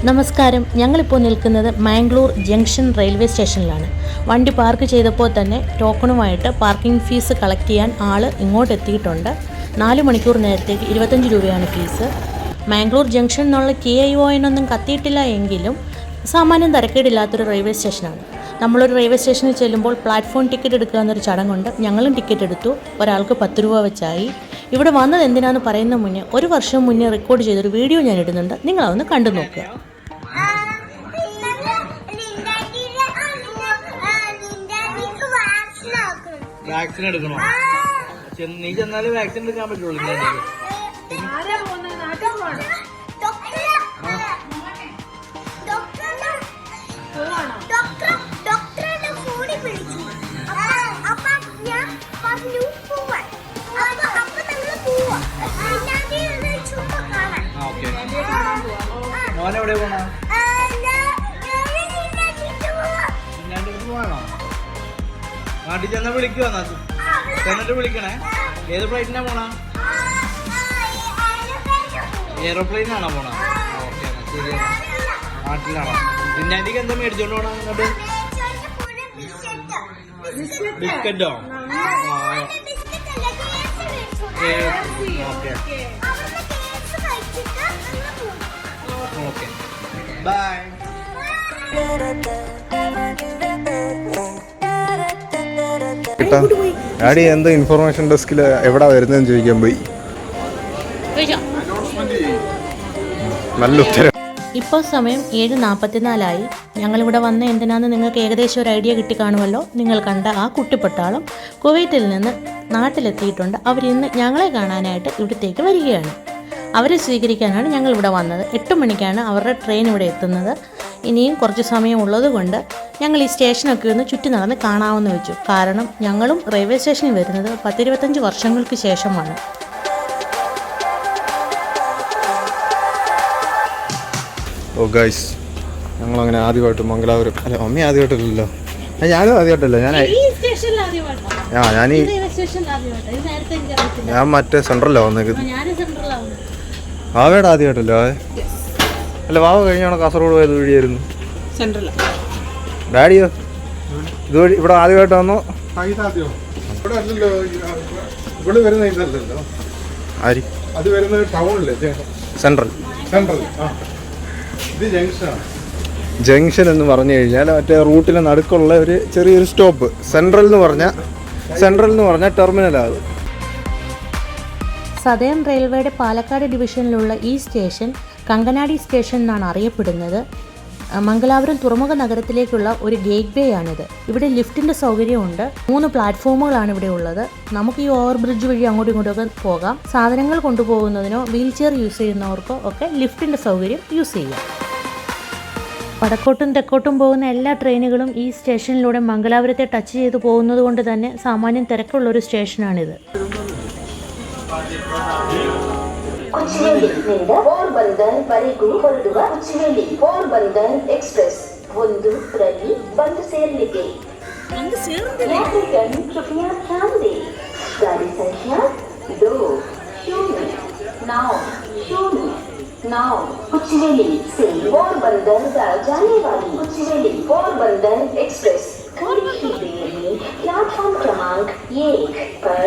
നമസ്കാരം. ഞങ്ങളിപ്പോൾ നിൽക്കുന്നത് മാംഗ്ലൂർ ജംഗ്ഷൻ റെയിൽവേ സ്റ്റേഷനിലാണ്. വണ്ടി പാർക്ക് ചെയ്തപ്പോൾ തന്നെ ടോക്കണുമായിട്ട് പാർക്കിംഗ് ഫീസ് കളക്ട് ചെയ്യാൻ ആൾ ഇങ്ങോട്ട് എത്തിയിട്ടുണ്ട്. 4 മണിക്കൂർ നേരത്തേക്ക് 25 രൂപയാണ് ഫീസ്. മാംഗ്ലൂർ ജംഗ്ഷൻ എന്നുള്ള KION ഒന്നും കത്തിയിട്ടില്ല എങ്കിലും സാമാന്യം തിരക്കേടില്ലാത്തൊരു റെയിൽവേ സ്റ്റേഷനാണ്. നമ്മളൊരു റെയിൽവേ സ്റ്റേഷനിൽ ചെല്ലുമ്പോൾ പ്ലാറ്റ്ഫോം ടിക്കറ്റ് എടുക്കുക എന്നൊരു ചടങ്ങുണ്ട്. ഞങ്ങളും ടിക്കറ്റ് എടുത്തു. ഒരാൾക്ക് 10 രൂപ വെച്ചായി. ഇവിടെ വന്നത് എന്തിനാണെന്ന് പറയുന്ന മുന്നേ 1 വർഷം മുന്നേ റെക്കോർഡ് ചെയ്തൊരു വീഡിയോ ഞാൻ ഇടുന്നുണ്ട്. നിങ്ങളതൊന്ന് കണ്ടു നോക്കുക. വാക്സിൻ എടുക്കണോ? നീ ചെന്നാല് വാക്സിൻ എടുക്കാൻ പറ്റുള്ളൂ. മോനെവിടെ പോണോ? പോണോ? നാട്ടിൽ ചെന്നാ വിളിക്കുവോ? ചെന്നിട്ട് വിളിക്കണേ. ഏത് ഫ്ലൈറ്റിനാ പോണ? എയറോപ്ലെയിനാണോ പോണ? ഓക്കെ, ശരി. നാട്ടിലാണോ? പിന്നെ എനിക്ക് എന്താ മേടിച്ചോണ്ട് പോണ? അങ്ങോട്ട് ബിസ്ക്കറ്റോ? Okay okay, bye. ഡാഡി എന്തോ ഇൻഫർമേഷൻ ഡെസ്കിൽ എവിടാ വരുന്നതെന്ന് ചോദിക്കാൻ പോയി. നല്ല ഉത്തരം. ഇപ്പോൾ സമയം 7:44 ഞങ്ങളിവിടെ വന്ന എന്തിനാന്ന് നിങ്ങൾക്ക് ഏകദേശം ഒരു ഐഡിയ കിട്ടിക്കാണുമല്ലോ. നിങ്ങൾ കണ്ട ആ കുട്ടിപ്പട്ടാളം കുവൈറ്റിൽ നിന്ന് നാട്ടിലെത്തിയിട്ടുണ്ട്. അവരിന്ന് ഞങ്ങളെ കാണാനായിട്ട് ഇവിടത്തേക്ക് വരികയാണ്. അവരെ സ്വീകരിക്കാനാണ് ഞങ്ങൾ ഇവിടെ വന്നത്. 8 മണിക്കാണ് അവരുടെ ട്രെയിൻ ഇവിടെ എത്തുന്നത്. ഇനിയും കുറച്ച് സമയം ഉള്ളത് കൊണ്ട് ഞങ്ങൾ ഈ സ്റ്റേഷനൊക്കെ ഒന്ന് ചുറ്റി നടന്ന് കാണാമെന്ന് വെച്ചു. കാരണം ഞങ്ങളും റെയിൽവേ സ്റ്റേഷനിൽ വരുന്നത് 10-25 വർഷങ്ങൾക്ക് ശേഷമാണ്. ഓ ഗൈസ്, ഞങ്ങളങ്ങനെ ആദ്യമായിട്ട് മംഗലാപുരം, അല്ല മമ്മി ആദ്യമായിട്ടല്ലോ, ഞാനും ആദ്യമായിട്ടല്ല, ഞാൻ മറ്റേ സെൻട്രലാണ് വന്നേക്കുന്നത്. വാവയുടെ ആദ്യമായിട്ടല്ലോ. അല്ല, വാവ കഴിഞ്ഞാണോ കാസർഗോഡ് പോയത് വഴിയായിരുന്നു? ഡാഡിയോ ഇതുവഴി ഇവിടെ ആദ്യമായിട്ട് വന്നോ? ആര്? അത് വരുന്നത് ടൗണില് സെൻട്രൽ. ഇത് ജംഗ്ഷനാണ്. ജംഗ്ഷൻ എന്ന് പറഞ്ഞു കഴിഞ്ഞാൽ മറ്റേ റൂട്ടിലെ നടുക്കുള്ള ഒരു ചെറിയൊരു സ്റ്റോപ്പ്. സെൻട്രൽ എന്ന് പറഞ്ഞാൽ ടെർമിനലാണ്. സദേൺ റെയിൽവേയുടെ പാലക്കാട് ഡിവിഷനിലുള്ള ഈ സ്റ്റേഷൻ കങ്കനാടി സ്റ്റേഷൻ എന്നാണ് അറിയപ്പെടുന്നത്. മംഗലാപുരം തുറമുഖ നഗരത്തിലേക്കുള്ള ഒരു ഗേറ്റ് വേ ആണിത്. ഇവിടെ ലിഫ്റ്റിൻ്റെ സൗകര്യമുണ്ട്. 3 പ്ലാറ്റ്ഫോമുകളാണ് ഇവിടെ ഉള്ളത്. നമുക്ക് ഈ ഓവർ ബ്രിഡ്ജ് വഴി അങ്ങോട്ടും ഇങ്ങോട്ടൊക്കെ പോകാം. സാധനങ്ങൾ കൊണ്ടുപോകുന്നതിനോ വീൽ ചെയർ യൂസ് ചെയ്യുന്നവർക്കോ ഒക്കെ ലിഫ്റ്റിൻ്റെ സൗകര്യം യൂസ് ചെയ്യാം. വടക്കോട്ടും തെക്കോട്ടും പോകുന്ന എല്ലാ ട്രെയിനുകളും ഈ സ്റ്റേഷനിലൂടെ മംഗലാപുരത്തെ ടച്ച് ചെയ്ത് പോകുന്നത് കൊണ്ട് തന്നെ സാമാന്യം തിരക്കുള്ളൊരു സ്റ്റേഷനാണിത്. കൊച്ചുവേളി നിന്ന് പോർബന്ദർ വരെಗೂ ಹೊರಡುವ കൊച്ചുവേളി പോർബന്ദർ एक्सप्रेस ಒಂದು ರೈಲು ಬಂದು ಸೇರಲಿದೆ. यात्रीगण कृपया ध्यान दें. गाड़ी संख्या 2090 कोचुवेली से पोरबंदर जाने वाली कोचुवेली पोरबंदर एक्सप्रेस थोड़ी ही देर में प्लेटफॉर्म क्रमांक 1 पर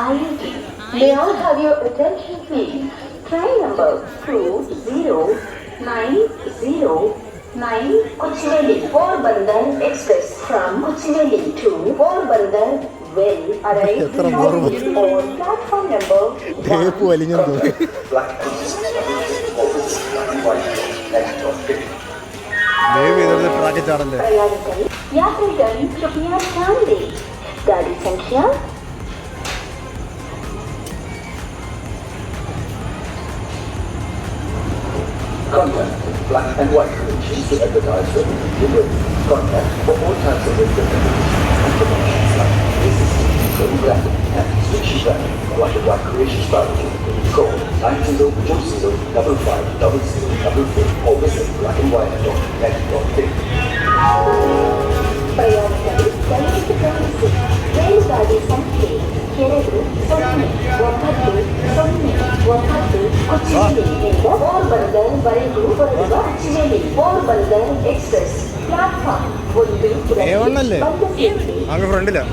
आएगी. May I have your attention please? Train number 2090 Kochuveli Porbandar express from Kochuveli to Porbandar will arrive on platform number 1. यात्रीगण कृपया ध्यान दें. गाड़ी संख्या Contact black and white conditions to advertise the delivery. Contact for all types of information like this is photographic and switching back white and white creation strategy. Call 9020550044 or visit blackandwhite.net.in. प्रयाणिकರು ದಯವಿಟ್ಟು ಗಮನಿಸಿ. ರೈಲುಗಾಡಿ ಸಂಖ್ಯೆ 2 0 9 0 9 Porbandar Express. Platform 1. ഏവണ്ണല്ലേ അങ്ങ് ഫ്രണ്ടിലാ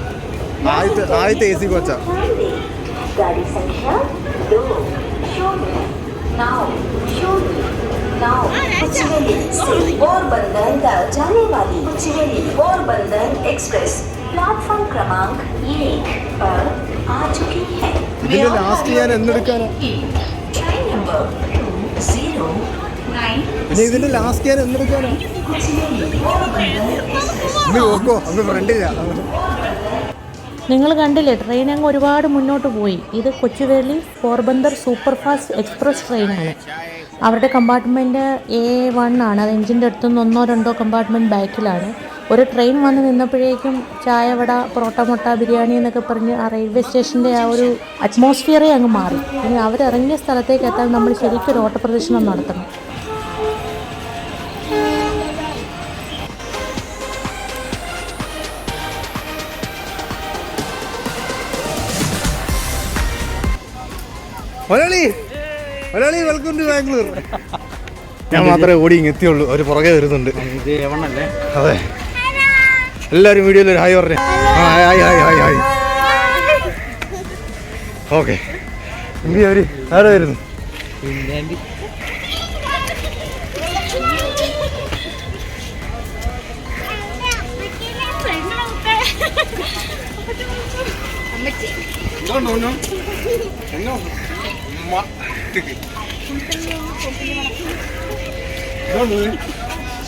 ആദ്യത്തെ AC കോച്ചാ. गाड़ी संख्या 2 now कुचवेली Porbandar जाने वाली कुचवेली Porbandar express platform क्रमांक 1 पर आ चुकी है. ഇതിന്റെ ലാസ്റ്റ് ഞാൻ എന്തെടുക്കാനാ? ट्रेन नंबर 09 പിന്നെ ഇതിന്റെ ലാസ്റ്റ് ഞാൻ എന്തെടുക്കാനാ? അമ്മ നോക്കോ അങ്ങ് ഫ്രണ്ടിലാ. നിങ്ങൾ കണ്ടില്ലേ, ട്രെയിൻ അങ്ങ് ഒരുപാട് മുന്നോട്ട് പോയി. ഇത് Kochuveli Porbandar super fast express ട്രെയിനാണ്. അവരുടെ കമ്പാർട്ട്മെൻറ്റ് A1 ആണ്. അത് എഞ്ചിൻ്റെ അടുത്തുനിന്ന് 1-2 കമ്പാർട്ട്മെൻറ്റ് ബാക്കിലാണ്. ഒരു ട്രെയിൻ വന്ന് നിന്നപ്പോഴേക്കും ചായ, വട, പൊറോട്ട, മുട്ട, ബിരിയാണി എന്നൊക്കെ പറഞ്ഞ് ആ റെയിൽവേ സ്റ്റേഷൻ്റെ ആ ഒരു അറ്റ്മോസ്ഫിയറേ അങ്ങ് മാറി. ഇനി അവരിറങ്ങിയ സ്ഥലത്തേക്ക് എത്താൻ നമ്മൾ ശരിക്കും ഒരു ഓട്ടപ്രദർശനം നടത്തണം. Malayali welcome to Bangalore. ഞാൻ മാത്രമേ ഓടി ഇങ്ങ് എത്തിയുള്ളൂ, അവർ പുറകെ വരുന്നുണ്ട്. അതെ, എല്ലാവരും വീഡിയോയിൽ ഒരു ഹായ് പറഞ്ഞേ. ഹായ്. ഓക്കെ, എന്തി അവര് ആരെ വരുന്നു?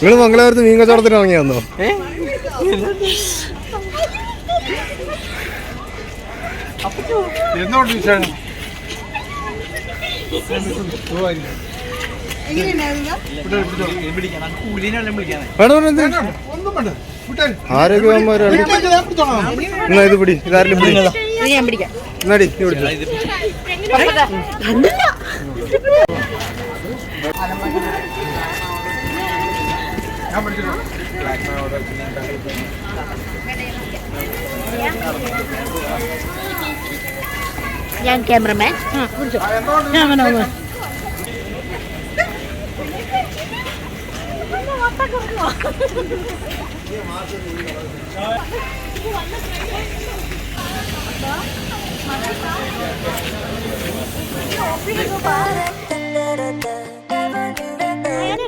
നിങ്ങൾ മംഗലാപുരത്ത് മീൻ കച്ചവടത്തിന് ഇറങ്ങിയാന്നോ? എന്തുകൊണ്ട് വിശേഷം? ആരോഗ്യവന്മാരാണ്. എന്നാ ഇത് പിടി, ഇതാരും പിടി. എന്നാടി പിടിച്ചോ. ഞാൻ ക്യാമറമാൻ. ഞാൻ അങ്ങനെ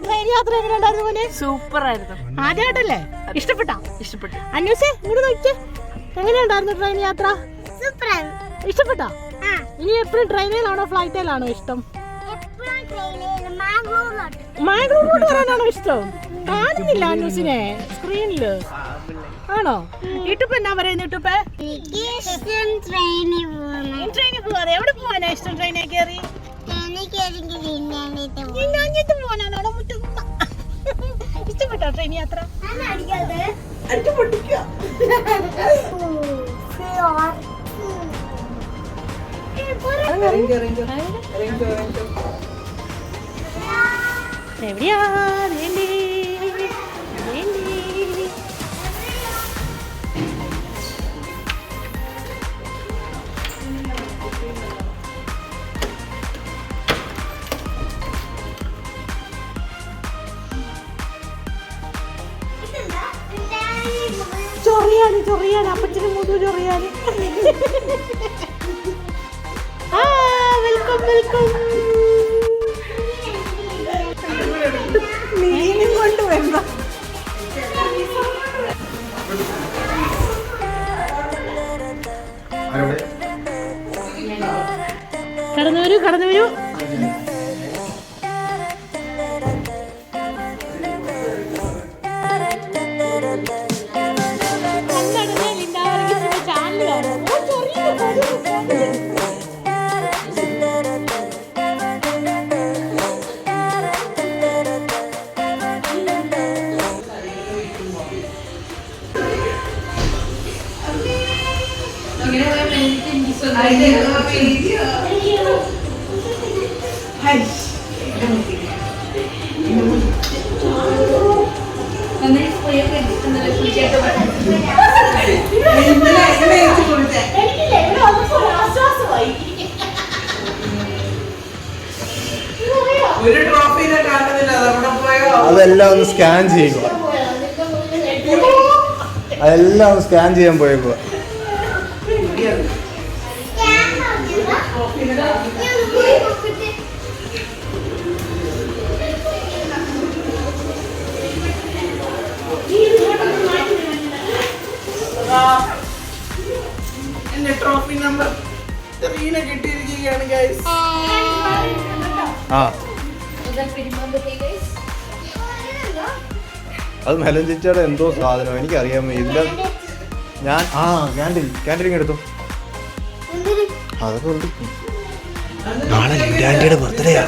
ട്രെയിൻ യാത്ര എങ്ങനെയുണ്ടായിരുന്നു മോനെ? സൂപ്പർ ആയിരുന്നു. ആദ്യമായിട്ടല്ലേ? ഇഷ്ടപ്പെട്ടോ? ഇഷ്ടപ്പെട്ടു. അന്വേഷേ ഇങ്ങോട്ട് നോക്കിയേ, എങ്ങനെയുണ്ടായിരുന്നു ട്രെയിൻ യാത്ര? ഇഷ്ടപ്പെട്ടോ? ഇനി എപ്പോഴും ട്രെയിനിലാണോ ഫ്ലൈറ്റിലാണോ ഇഷ്ടം? മാംഗ്ലൂരിലോട്ട് വരാനാണോ ഇഷ്ടം? കാണുന്നില്ല അന്വേഷിനെ സ്ക്രീനില്. ആണോ? ഇട്ടുപ്പ് എന്നാ പറയുന്നത്? ഇട്ടുപ്പ് ട്രെയിനിൽ പോവാതെ എവിടെ പോവാനാ ഇഷ്ടം? ട്രെയിനിൽ കയറി പോവാനാണോ? ഇഷ്ടപ്പെട്ടോ ട്രെയിൻ യാത്ര? എവിടെയാ വേണ്ടി? ചൊറിയാന് അപ്പച്ചന് മുതു ചൊറിയാന്. വെൽക്കം. മീനും കൊണ്ട് വരണ കടന്നു വരൂ. അതെല്ലാം ഒന്ന് സ്കാൻ ചെയ്യുക. അതെല്ലാം ഒന്ന് സ്കാൻ ചെയ്യാൻ പോയേക്കുക. എന്റെ ട്രോഫി നമ്പർ 3 കിട്ടിയിരിക്കുകയാണ് ഗൈസ്. അത് മെലൻ ചേച്ചിയുടെ എന്തോ സാധനം എനിക്കറിയാൻ ഇതിന്റെ ഞാൻ ക്യാൻറ്റീൻ എടുത്തു. അതൊക്കെ ഉണ്ട്. നാളെ ആന്റിയുടെ ബർത്ത്ഡേയാ.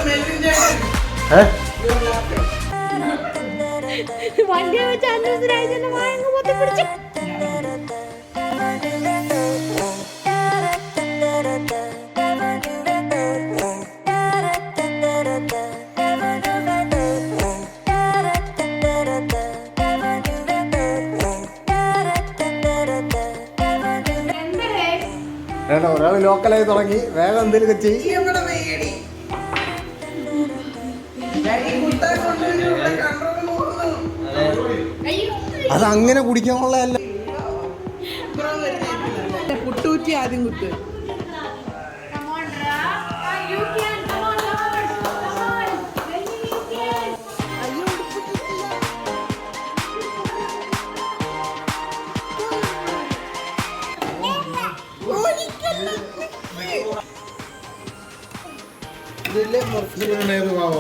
ഒരാൾ ലോക്കലായി തുടങ്ങി. വേഗം എന്തെങ്കിലും ചെയ്യും. അത് അങ്ങനെ കുടിക്കാനുള്ളതല്ല. കുട്ടൂറ്റി ആദ്യം കുത്ത്.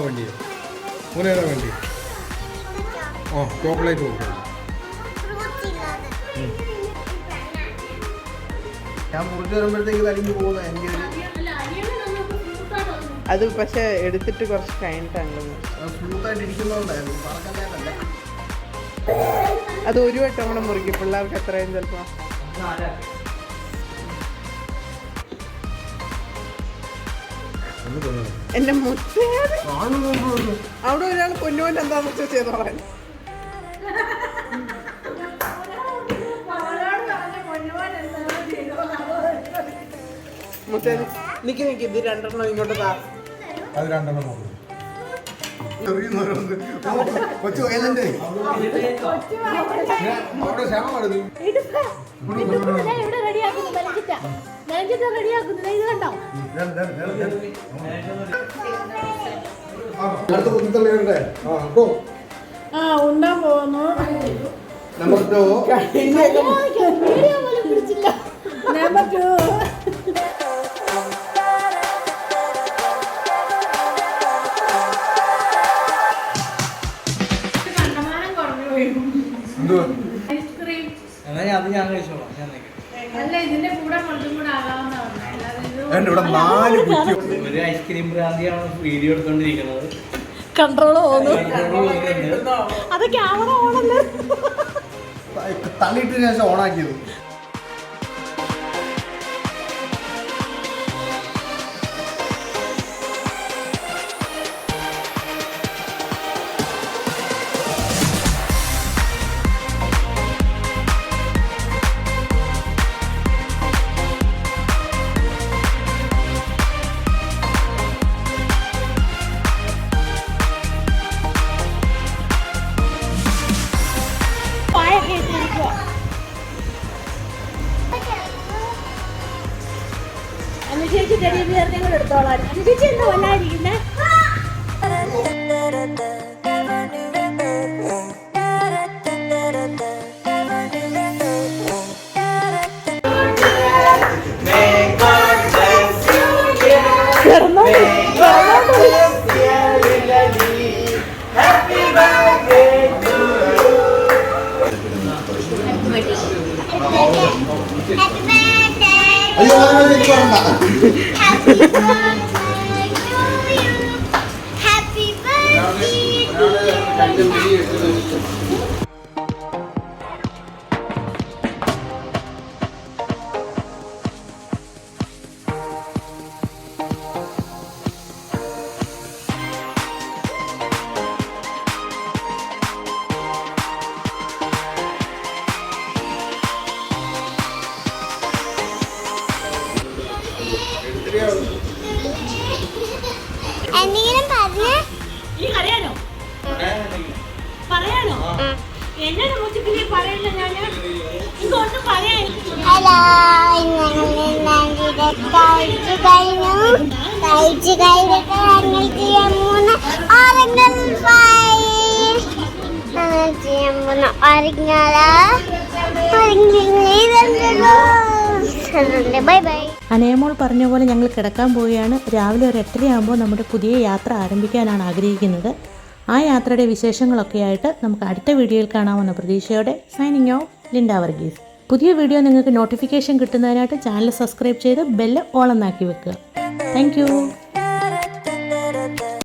വേണ്ടി ചോക്ലേറ്റ് കൊടുക്കാം. ഞാൻ മുറിച്ച് വരുമ്പോഴത്തേക്ക് തടിഞ്ഞു പോകുന്ന എൻ്റെ അത് പക്ഷെ എടുത്തിട്ട് കുറച്ച് കഴിഞ്ഞിട്ടാണ് സ്മൂത്തായിട്ട് ഇരിക്കുന്നതുകൊണ്ടായിരുന്നു. അത് ഒരു വട്ടം കൂടെ മുറിക്കും. പിള്ളേർക്ക് എത്രയും ചിലപ്പോ എന്റെ മുറ്റ അവിടെ ഒരാൾ പൊന്നുകൊണ്ട് എന്താന്ന് വെച്ചാൽ ചെയ്തോളാൻ. നിക്ക് ഇത് 2 എണ്ണം ഇങ്ങോട്ട് താ. അത് 2 എണ്ണം നോക്കും. ഉണ്ടാൻ പോകുന്നു. നമ്പർ 2 നമ്പർ 2 ഒരു ഐസ്ക്രീം ഭ്രാന്തിയാണ് വീഡിയോ എടുത്തോണ്ടിരിക്കുന്നത്. കൺട്രോൾ പോകുന്നു. അത് ക്യാമറ ഓണല്ലേ തള്ളിയിട്ടതിന് ശേഷം ഓണാക്കിയത്. ചേച്ചി ചെറിയ പേരുടെ കൂടെ എടുത്തോളാം. ചേച്ചി എന്താ വല്ലാതിരിക്കുന്നേ? അയ്യോ എനിക്ക് വേണ്ട. Happy birthday. ഈ അറിയാനോ ഹലോ, കഴിച്ചു കഴിഞ്ഞിട്ട് ഞങ്ങൾ ചെയ്യാൻ പോകുന്ന ബൈ ബൈ. അനയമോൾ പറഞ്ഞ പോലെ ഞങ്ങൾ കിടക്കാൻ പോവുകയാണ്. രാവിലെ ഒരു 8:30 നമ്മുടെ പുതിയ യാത്ര ആരംഭിക്കാനാണ് ആഗ്രഹിക്കുന്നത്. ആ യാത്രയുടെ വിശേഷങ്ങളൊക്കെ ആയിട്ട് നമുക്ക് അടുത്ത വീഡിയോയിൽ കാണാമെന്ന പ്രതീക്ഷയോടെ സൈനിങ് ഓഫ് ലിൻഡ വർഗീസ്. പുതിയ വീഡിയോ നിങ്ങൾക്ക് നോട്ടിഫിക്കേഷൻ കിട്ടുന്നതിനായിട്ട് ചാനൽ സബ്സ്ക്രൈബ് ചെയ്ത് ബെല്ല് ഓളെന്നാക്കി വെക്കുക. താങ്ക്